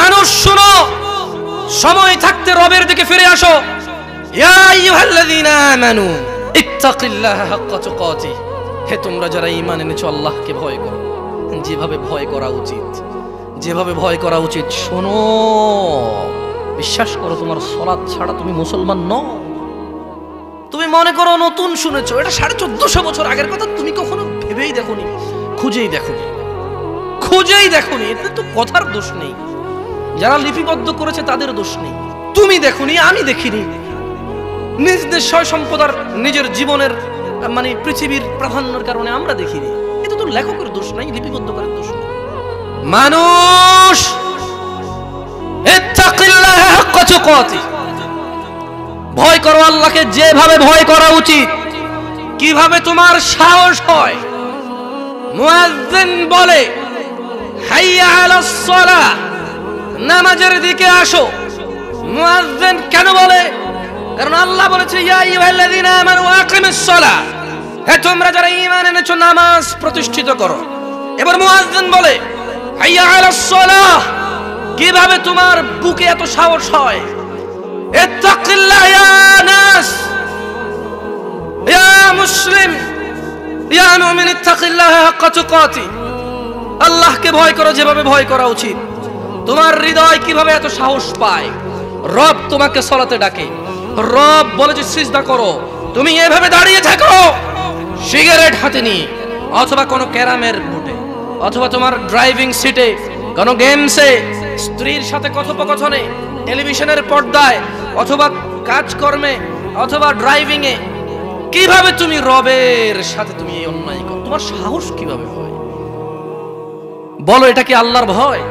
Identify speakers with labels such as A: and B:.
A: মানুষ শুনো, সময় থাকতে রবের দিকে ফিরে আসো। ইয়া আইয়ুহাল্লাযীনা আমানু ইত্তাকিল্লাহা হাক্কা তুকাতিহ, হে তোমরা যারা ঈমান এনেছো আল্লাহকে ভয় করো যেভাবে ভয় করা উচিত, যেভাবে ভয় করা উচিত। শোনো, বিশ্বাস করো তোমার সালাত ছাড়া তুমি মুসলমান নও। তুমি মনে করো নতুন শুনেছো, এটা 1450 বছর আগের কথা, তুমি কখনো ভেবেই দেখোনি, খুঁজেই দেখোনি। এটা তো কথার দোষ নেই, যারা লিপিবদ্ধ করেছে তাদের দোষ নেই। তুমি দেখোনি, আমি দেখিনি। নিজ দেশ সম্পদার নিজের জীবনের মানে পৃথিবীর প্রাধান্যের কারণে আমরা দেখিনি। এটা তো লেখকের দোষ নাই, লিপিবদ্ধকারের দোষ নেই। মানুষ ইত্তাকিল্লাহা হাক্কা তুকাতিহ, ভয় করো আল্লাহকে যেভাবে ভয় করা উচিত। কিভাবে তোমার সাহস হয়? মুয়াজ্জিন বলে হাইয়া আলাস সালাহ, নামাজের দিকে আসো। মুয়াজ্জিন কেন বলে? কারণ আল্লাহ বলেছে ইয়া আইয়ুহাল্লাযীনা আমানু আকিমিস সালাহ, হে তোমরা যারা ঈমান এনেছো নামাজ প্রতিষ্ঠিত করো। এবার মুয়াজ্জিন বলে হাইয়া আলাস সালাহ, কিভাবে তোমার বুকে এত সাহস হয়? ইত্তাকিল্লাহ ইয়া নাস, ইয়া মুসলিম, ইয়া মুমিন, ইত্তাকিল্লাহা হাক্কা তুকাতিহ, আল্লাহকে ভয় করো যেভাবে ভয় করা উচিত। তোমার হৃদয় কিভাবে এত সাহস পায়? রব তোমাকে সালাতে ডাকে, রব বলে যে সিজদা করো, তুমি এভাবে দাঁড়িয়ে থাকো সিগারেট হাতে নিয়ে, অথবা কোনো ক্যারামের বুটে, অথবা তোমার ড্রাইভিং সিটে, কোনো গেমসে, স্ত্রীর সাথে কথোপকথনে, টেলিভিশনের পর্দায়, অথবা কাজকর্মে, অথবা ড্রাইভিং এ। কিভাবে তুমি রবের সাথে তুমি এই অন্যায় করো? তোমার সাহস কিভাবে হয়? বলো, এটা কি আল্লাহর ভয়?